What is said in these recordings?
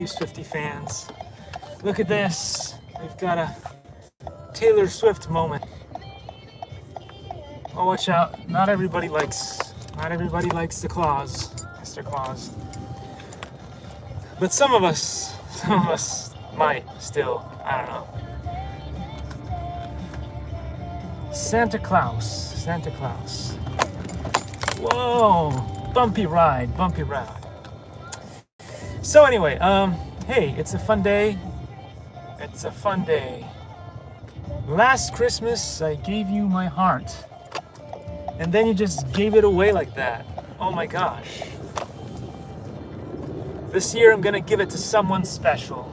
Use 50 fans. Look at this. We've got a Taylor Swift moment. Oh, watch out. Not everybody likes the claws, Mr. Claus. But some of us might still. I don't know. Santa Claus. Whoa, bumpy ride. So anyway, hey, it's a fun day. Last Christmas, I gave you my heart. And then you just gave it away like that. Oh my gosh. This year, I'm gonna give it to someone special.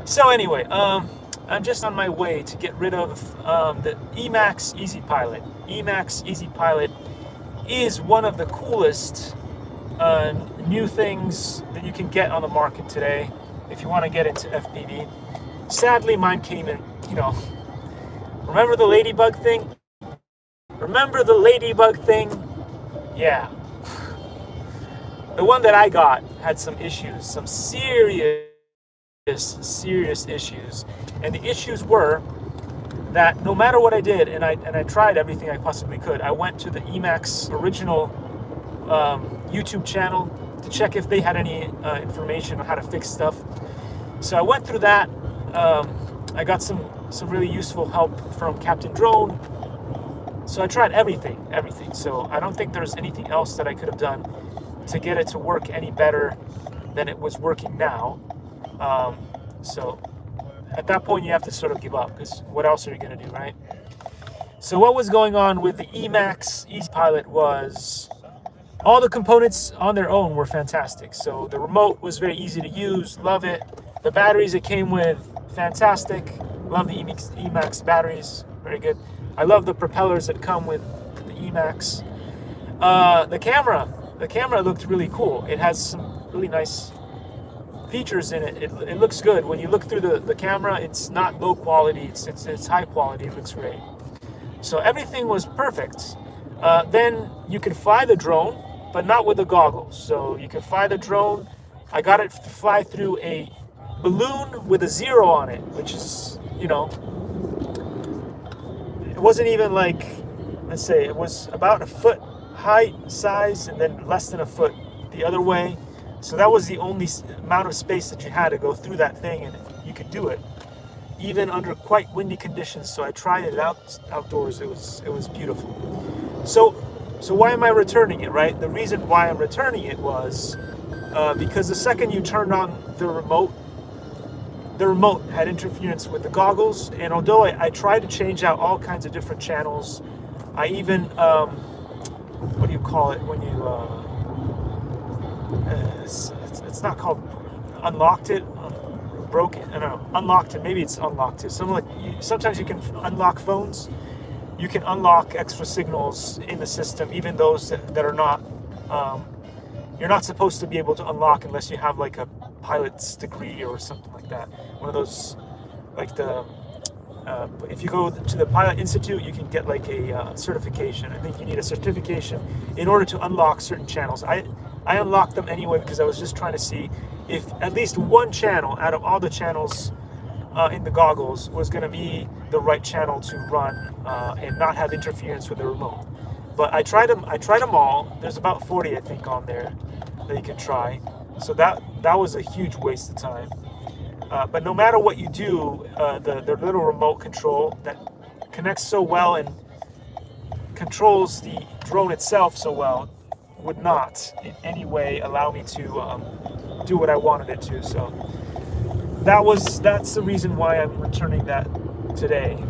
So anyway, I'm just on my way to get rid of the Emax Easy Pilot. Emax Easy Pilot is one of the coolest new things that you can get on the market today if you want to get into FPV. Sadly, mine came in, remember the ladybug thing? Yeah. The one that I got had some issues, some serious issues. And the issues were that no matter what I did, and I tried everything I possibly could, I went to the Emax original YouTube channel to check if they had any information on how to fix stuff. So I went through that. I got some really useful help from Captain Drone. So I tried everything. So I don't think there's anything else that I could have done to get it to work any better than it was working now. So at that point, you have to sort of give up, because what else are you going to do, right? So what was going on with the Emax Easy Pilot was all the components on their own were fantastic. So the remote was very easy to use, love it. The batteries it came with, fantastic. Love the Emax batteries, very good. I love the propellers that come with the Emax. The camera looked really cool. It has some really nice features in it. It looks good. When you look through the camera, it's not low quality, it's high quality. It looks great. So everything was perfect. Then you could fly the drone, but not with the goggles. So you could fly the drone. I got it to fly through a balloon with a 0 on it, which is, it wasn't even like, let's say, it was about a foot height size and then less than a foot the other way. So that was the only amount of space that you had to go through that thing, and you could do it even under quite windy conditions. So I tried it outdoors. It was beautiful. So why am I returning it, right? The reason why I'm returning it was because the second you turned on the remote had interference with the goggles. And although I tried to change out all kinds of different channels, I even what do you call it when you it's not called unlocked it, broke it, I don't know, unlocked it, maybe it's unlocked it. Sometimes you can unlock phones. You can unlock extra signals in the system, even those that are not, you're not supposed to be able to unlock unless you have like a pilot's degree or something like that. One of those, like if you go to the Pilot Institute, you can get like a certification. I think you need a certification in order to unlock certain channels. I unlocked them anyway because I was just trying to see if at least one channel out of all the channels in the goggles was going to be the right channel to run and not have interference with the remote. But I tried them all. There's about 40, I think, on there that you can try. So that was a huge waste of time. But no matter what you do, the little remote control that connects so well and controls the drone itself so well would not in any way allow me to do what I wanted it to. So that's the reason why I'm returning that today.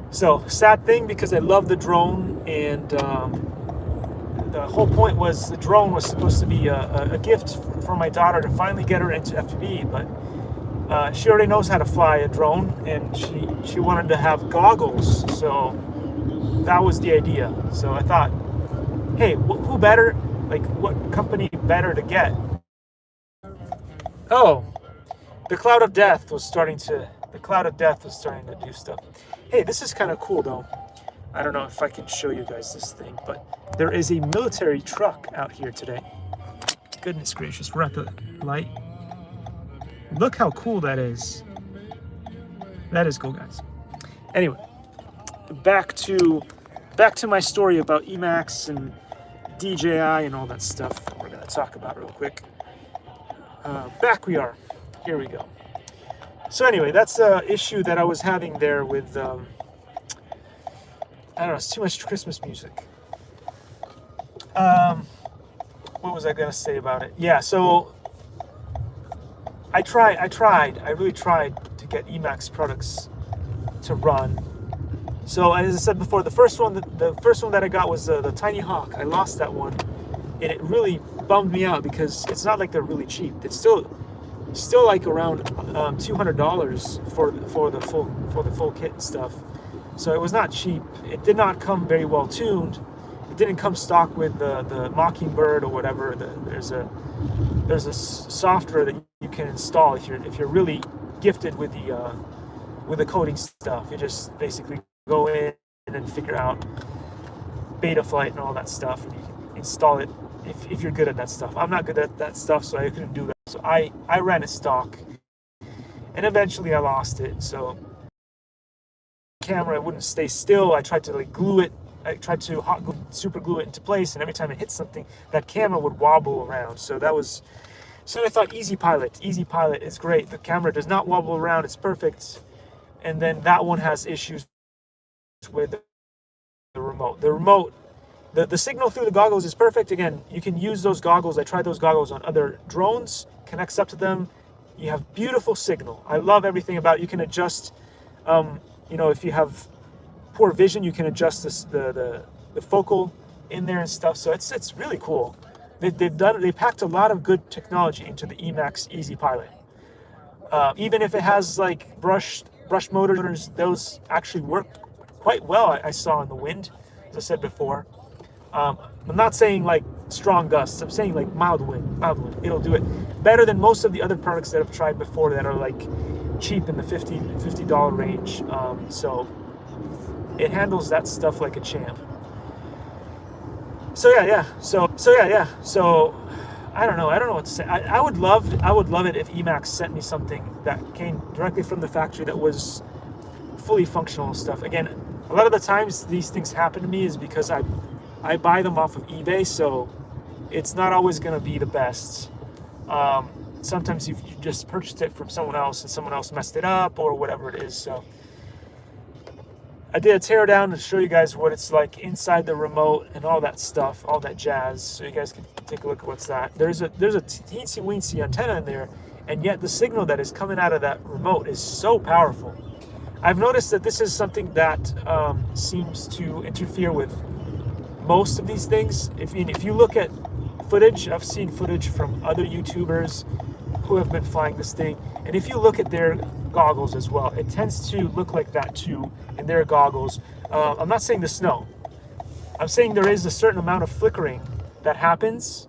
So sad thing, because I love the drone, and the whole point was the drone was supposed to be a gift for my daughter to finally get her into FPV, but she already knows how to fly a drone, and she wanted to have goggles, so that was the idea. So I thought, hey, who better, like what company better to get? Oh, the cloud of death was starting to do stuff. Hey, this is kind of cool though. I don't know if I can show you guys this thing, but there is a military truck out here today. Goodness gracious, we're at the light. Look how cool that is. That is cool, guys. Anyway, back to my story about Emax and DJI and all that stuff that we're going to talk about real quick. Back we are. Here we go. So anyway, that's an issue that I was having there with, I don't know, it's too much Christmas music. What was I going to say about it? Yeah, so I really tried to get Emax products to run. So as I said before, the first one that I got was the Tiny Hawk. I lost that one, and it really bummed me out because it's not like they're really cheap. It's still like around $200 for the full kit and stuff. So it was not cheap. It did not come very well tuned. It didn't come stock with the Mockingbird or whatever. There's a software that you can install if you're really gifted with the coding stuff. You just basically go in and figure out Betaflight and all that stuff, and you can install it if you're good at that stuff. I'm not good at that stuff, so I couldn't do that. So I ran it stock, and eventually I lost it. So the camera wouldn't stay still. I tried to like glue it. I tried to super glue it into place, and every time it hit something, that camera would wobble around. So I thought Easy Pilot is great. The camera does not wobble around. It's perfect. And then that one has issues with the remote. The signal through the goggles is perfect. Again, you can use those goggles. I tried those goggles on other drones, connects up to them. You have beautiful signal. I love everything about it. You can adjust, if you have poor vision, you can adjust the focal in there and stuff. So it's really cool. They packed a lot of good technology into the Emax Easy Pilot. Even if it has like brush motors, those actually work quite well. I saw in the wind, as I said before. I'm not saying like strong gusts. I'm saying like mild wind. It'll do it better than most of the other products that I've tried before that are like cheap in the $50 range. So it handles that stuff like a champ. So yeah. So I don't know what to say. I would love it if Emax sent me something that came directly from the factory that was fully functional stuff. Again, a lot of the times these things happen to me is because I buy them off of eBay, so it's not always going to be the best. Sometimes you just purchased it from someone else and someone else messed it up or whatever it is. So I did a tear down to show you guys what it's like inside the remote and all that stuff, all that jazz, so you guys can take a look at what's that. There's a teensy weensy antenna in there, and yet the signal that is coming out of that remote is so powerful. I've noticed that this is something that seems to interfere with most of these things. If you look at footage, I've seen footage from other YouTubers who have been flying this thing, and if you look at their goggles as well, it tends to look like that too in their goggles. I'm not saying the snow. I'm saying there is a certain amount of flickering that happens.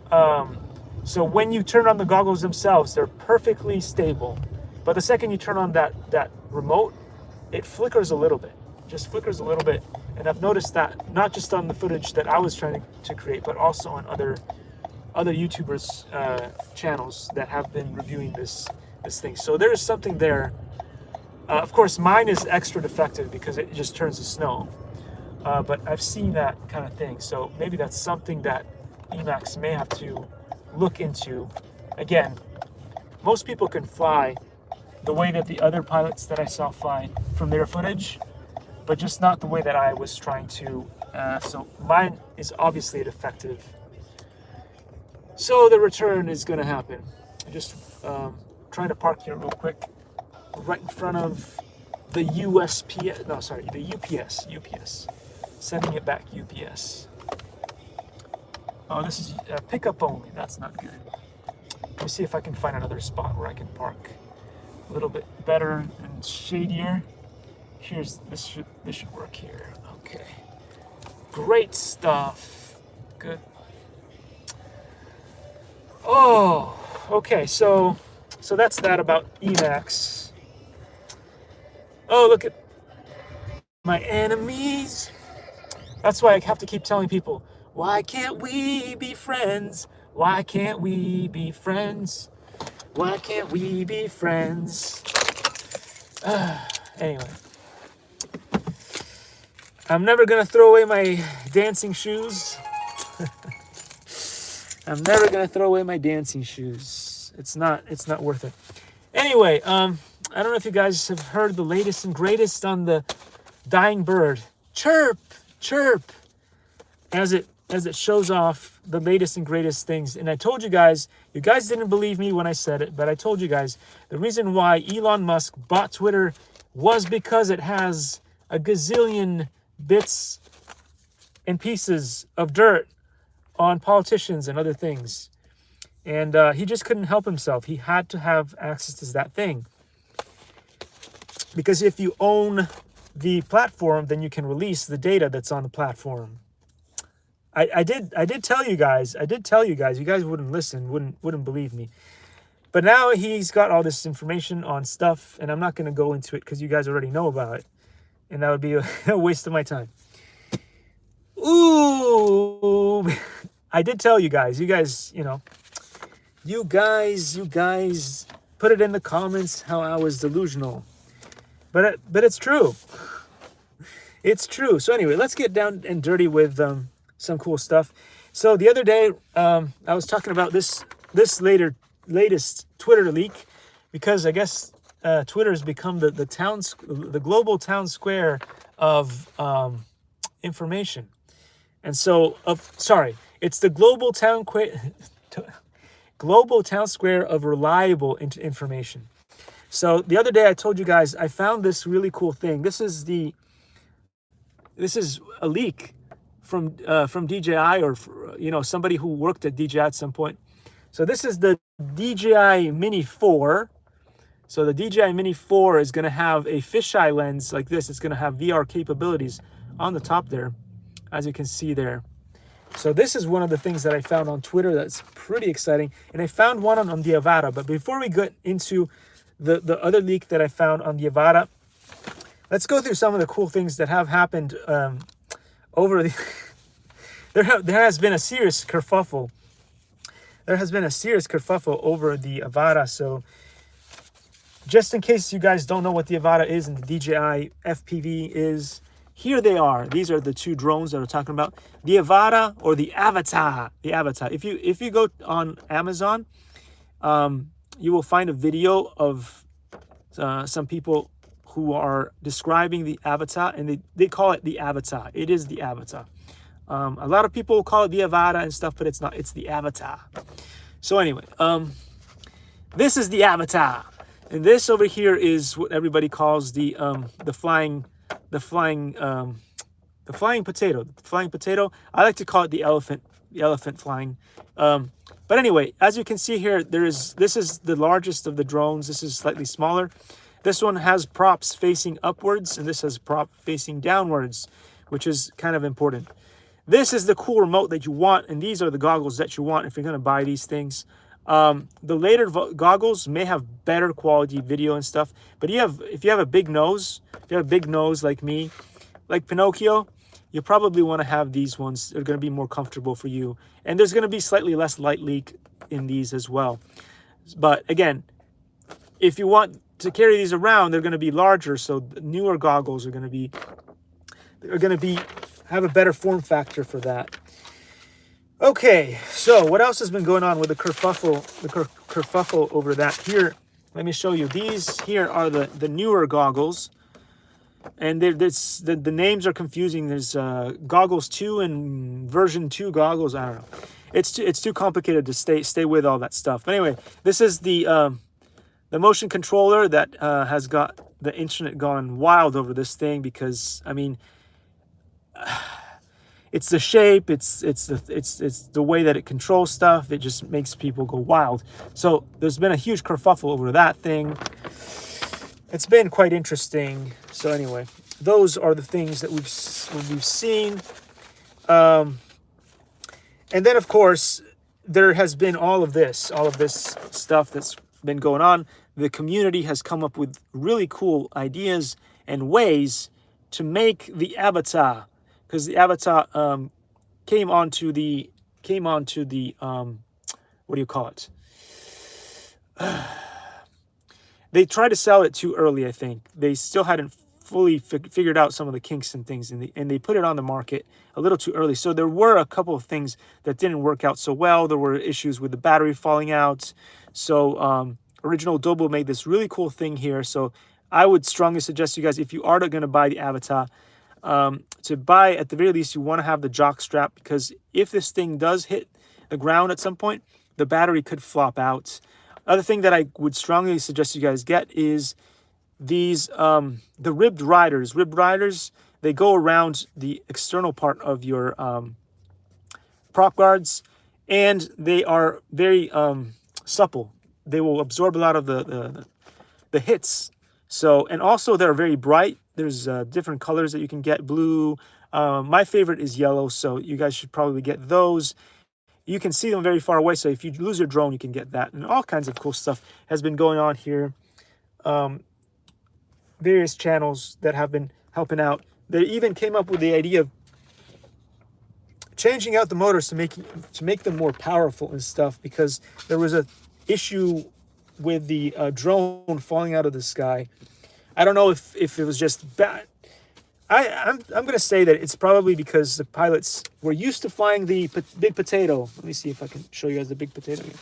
So when you turn on the goggles themselves, they're perfectly stable. But the second you turn on that remote, it flickers a little bit. Just flickers a little bit. And I've noticed that not just on the footage that I was trying to create, but also on other YouTubers' channels that have been reviewing this thing. So there is something there. Of course, mine is extra defective because it just turns to snow. But I've seen that kind of thing. So maybe that's something that Emax may have to look into. Again, most people can fly the way that the other pilots that I saw fly from their footage, but just not the way that I was trying to. So mine is obviously defective. So the return is going to happen. I just trying to park here real quick, right in front of the UPS. Sending it back UPS. Oh, this is pickup only. That's not good. Let me see if I can find another spot where I can park a little bit better and shadier. This should work here. Okay. Great stuff. Good. Oh, okay. So that's that about Emax. Oh, look at my enemies. That's why I have to keep telling people, why can't we be friends? Why can't we be friends? Why can't we be friends? Anyway, I'm never gonna throw away my dancing shoes. I'm never gonna throw away my dancing shoes. It's not worth it. Anyway, I don't know if you guys have heard the latest and greatest on the dying bird. Chirp, chirp, as it shows off the latest and greatest things. And I told you guys didn't believe me when I said it, but I told you guys the reason why Elon Musk bought Twitter was because it has a gazillion bits and pieces of dirt on politicians and other things. And he just couldn't help himself. He had to have access to that thing. Because if you own the platform, then you can release the data that's on the platform. I did tell you guys. You guys wouldn't listen, wouldn't believe me. But now he's got all this information on stuff, and I'm not going to go into it because you guys already know about it. And that would be a waste of my time. Ooh, I did tell you guys. You guys, you guys put it in the comments how I was delusional. But it's true. It's true. So anyway, let's get down and dirty with some cool stuff. So the other day, I was talking about this latest Twitter leak, because I guess Twitter has become the global town square of information. And so, it's the global town square of reliable information. So the other day I told you guys I found this really cool thing. This is a leak from DJI, or somebody who worked at DJI at some point. So this is the DJI Mini 4. So the DJI Mini 4 is going to have a fisheye lens like this. It's going to have VR capabilities on the top there, as you can see there. So this is one of the things that I found on Twitter that's pretty exciting. And I found one on the Avata. But before we get into the other leak that I found on the Avata, let's go through some of the cool things that have happened over the... there has been a serious kerfuffle. There has been a serious kerfuffle over the Avata. So just in case you guys don't know what the Avata is and the DJI FPV is, here they are. These are the two drones that we're talking about. The Avata, or the Avata. The Avata. If you go on Amazon, you will find a video of some people who are describing the Avata, and they call it the Avata. It is the Avata. A lot of people call it the Avata and stuff, but it's not. It's the Avata. So anyway, this is the Avata, and this over here is what everybody calls the flying potato. The flying potato. I like to call it the elephant flying. But anyway, as you can see here, this is the largest of the drones. This is slightly smaller. This one has props facing upwards, and this has prop facing downwards, which is kind of important. This is the cool remote that you want, and these are the goggles that you want if you're going to buy these things. The later goggles may have better quality video and stuff, but if you have a big nose, like me, like Pinocchio, you probably want to have these ones. They're going to be more comfortable for you, and there's going to be slightly less light leak in these as well. But again, if you want to carry these around, they're going to be larger, so the newer goggles are going to be have a better form factor for that. Okay, so what else has been going on with the kerfuffle over that? Here, let me show you. These here are the newer goggles, and the names are confusing. There's goggles 2 and version 2 goggles. I don't know. It's too complicated to stay with all that stuff. But anyway, this is the motion controller that has got the internet gone wild over this thing, because I mean, it's the shape, it's the way that it controls stuff. It just makes people go wild. So there's been a huge kerfuffle over that thing. It's been quite interesting. So anyway, those are the things that we've seen. And then of course there has been all of this stuff that's been going on. The community has come up with really cool ideas and ways to make the Avatar, because the Avatar came onto the what do you call it? They tried to sell it too early, I think. They still hadn't fully figured out some of the kinks and things, and they put it on the market a little too early. So there were a couple of things that didn't work out so well. There were issues with the battery falling out. So Original Dobo made this really cool thing here. So I would strongly suggest you guys, if you are going to buy the Avata, to buy, at the very least, you want to have the jock strap, because if this thing does hit the ground at some point, the battery could flop out. Other thing that I would strongly suggest you guys get is these, the ribbed riders. Ribbed riders, they go around the external part of your prop guards, and they are very supple. They will absorb a lot of the hits. So, and also they're very bright. There's different colors that you can get, blue. My favorite is yellow, so you guys should probably get those. You can see them very far away, so if you lose your drone, you can get that. And all kinds of cool stuff has been going on here. Various channels that have been helping out. They even came up with the idea of changing out the motors to make them more powerful and stuff, because there was a issue with the drone falling out of the sky. I don't know if it was just bad. I'm going to say that it's probably because the pilots were used to flying the big potato. Let me see if I can show you guys the big potato here.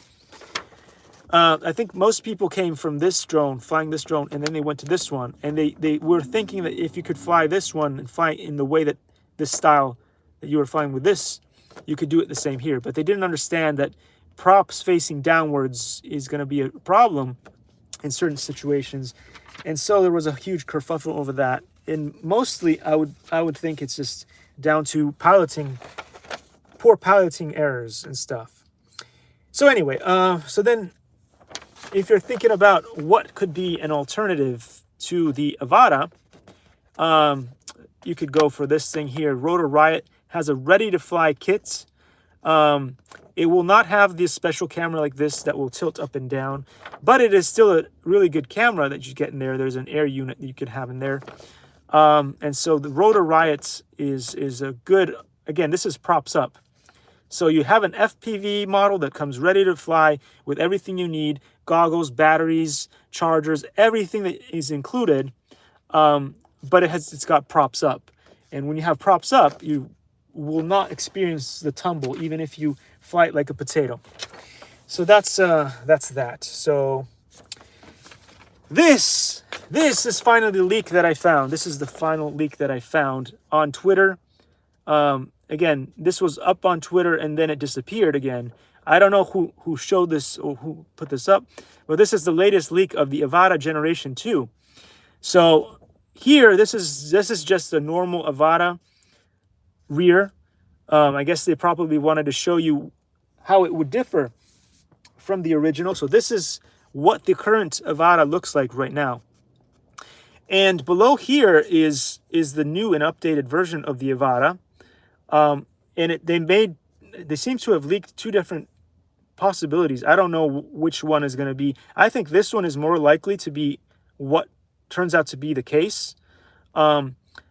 I think most people came from this drone, flying this drone, and then they went to this one. And they were thinking that if you could fly this one and fly in the way that this style that you were flying with this, you could do it the same here. But they didn't understand that props facing downwards is going to be a problem in certain situations. And so there was a huge kerfuffle over that. And mostly I would think it's just down to poor piloting errors and stuff. So anyway, so then if you're thinking about what could be an alternative to the Avata, you could go for this thing here. Rotor Riot has a ready-to-fly kit. It will not have this special camera like this that will tilt up and down, but it is still a really good camera that you get in there. There's an air unit that you could have in there. And so the Rotor Riot is a good, again, this is props up. So you have an FPV model that comes ready to fly with everything you need, goggles, batteries, chargers, everything that is included. But it's got props up. And when you have props up, you will not experience the tumble, even if you fly it like a potato. So that's that. So this is finally the leak that I found. This is the final leak that I found on Twitter. Again, this was up on Twitter and then it disappeared again. I don't know who showed this or who put this up, but this is the latest leak of the Avata Generation 2. So here, this is just a normal Avata rear. I guess they probably wanted to show you how it would differ from the original. So this is what the current Avata looks like right now. And below here is the new and updated version of the Avata. And they seem to have leaked two different possibilities. I don't know which one is going to be. I think this one is more likely to be what turns out to be the case.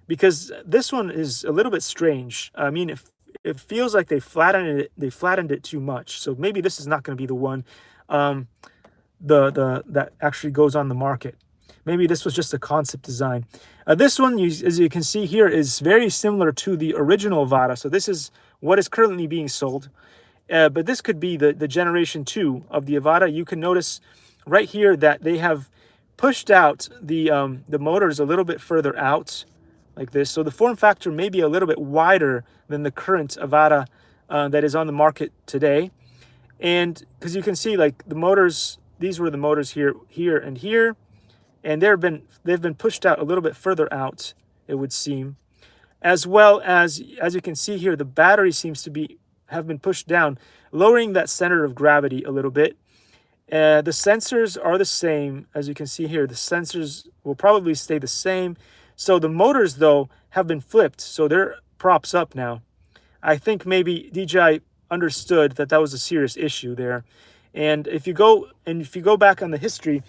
Because this one is a little bit strange. I mean, it feels like they flattened it too much. So maybe this is not going to be the one that actually goes on the market. Maybe this was just a concept design. This one, as you can see here, is very similar to the original Avata. So this is what is currently being sold. But this could be the Generation 2 of the Avata. You can notice right here that they have pushed out the motors a little bit further out like this. So the form factor may be a little bit wider than the current Avata that is on the market today. And because you can see, like, the motors, these were the motors here, and here. And they've been pushed out a little bit further out, it would seem. As well as you can see here, the battery seems to have been pushed down, lowering that center of gravity a little bit. The sensors are the same. As you can see here, the sensors will probably stay the same. So the motors, though, have been flipped. So they're props up now. I think maybe DJI understood that was a serious issue there. And if you go back on the history,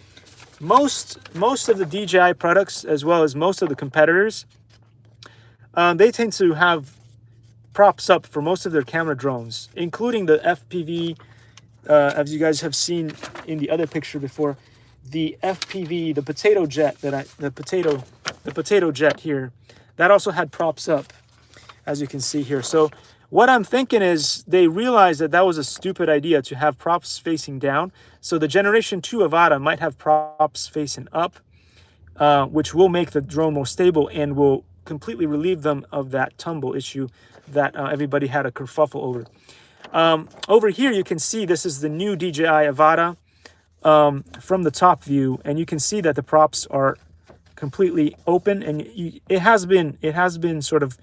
most of the DJI products, as well as most of the competitors, they tend to have props up for most of their camera drones, including the FPV as you guys have seen in the other picture before, the FPV, the potato jet the potato jet here, that also had props up, as you can see here. So what I'm thinking is they realized that that was a stupid idea to have props facing down. So the Generation 2 Avata might have props facing up, which will make the drone more stable and will completely relieve them of that tumble issue that everybody had a kerfuffle over. Over here, you can see this is the new DJI Avata from the top view, and you can see that the props are completely open, and it has been sort of,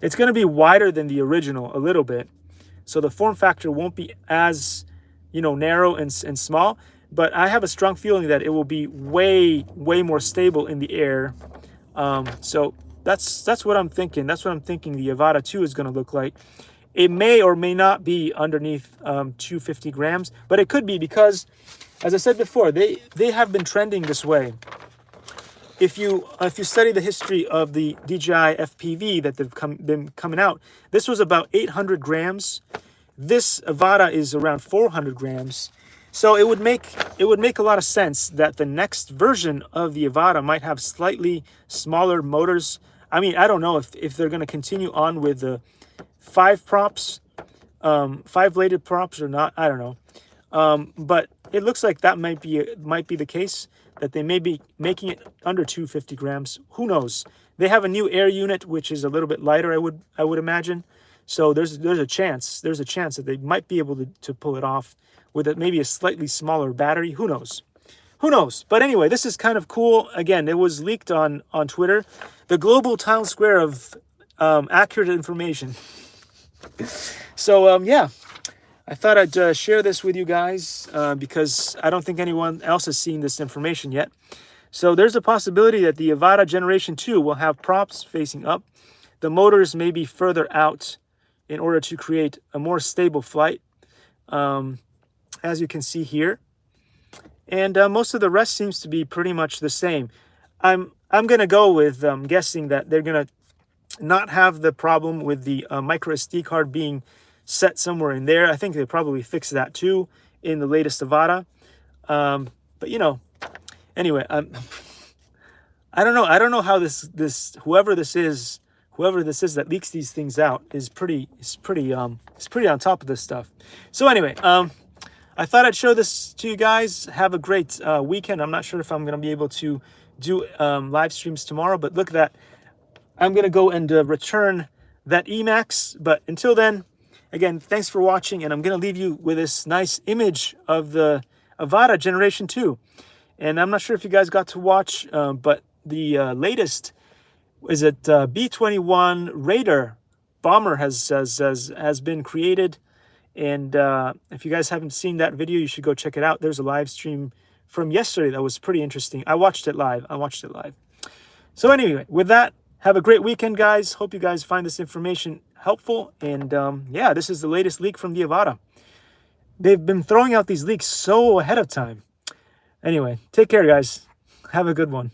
it's going to be wider than the original a little bit, so the form factor won't be as, you know, narrow and small, but I have a strong feeling that it will be way more stable in the air. So that's what I'm thinking. That's what I'm thinking the Avata 2 is going to look like. It may or may not be underneath 250 grams, but it could be, because, as I said before, they have been trending this way. If you study the history of the DJI FPV that they've been coming out, this was about 800 grams. This Avata is around 400 grams. So it would make a lot of sense that the next version of the Avata might have slightly smaller motors. I mean, I don't know if they're going to continue on with the 5 bladed props or not. I don't know. But it looks like that might be the case, that they may be making it under 250 grams. Who knows? They have a new air unit which is a little bit lighter, I would imagine. So there's a chance that they might be able to pull it off with maybe a slightly smaller battery. Who knows? Who knows? But anyway, this is kind of cool. Again, it was leaked on Twitter, the global town square of accurate information. So yeah, I thought I'd share this with you guys because I don't think anyone else has seen this information yet. So there's a possibility that the Avata Generation 2 will have props facing up. The motors may be further out in order to create a more stable flight, as you can see here. And most of the rest seems to be pretty much the same. I'm going to go with guessing that they're going to not have the problem with the micro SD card being set somewhere in there. I think they probably fixed that too in the latest Avata. But you know, anyway, I don't know how this whoever this is that leaks these things out is pretty on top of this stuff. So anyway, I thought I'd show this to you guys. Have a great weekend. I'm not sure if I'm going to be able to do live streams tomorrow, but look at that. I'm going to go and return that emax. But until then, again, thanks for watching, and I'm going to leave you with this nice image of the Avata Generation 2. And I'm not sure if you guys got to watch, but the latest is it B-21 Raider bomber has been created. And if you guys haven't seen that video, you should go check it out. There's a live stream from yesterday that was pretty interesting. I watched it live. So anyway, with that, have a great weekend, guys. Hope you guys find this information helpful. And yeah, this is the latest leak from the Avata. They've been throwing out these leaks so ahead of time. Anyway, take care, guys. Have a good one.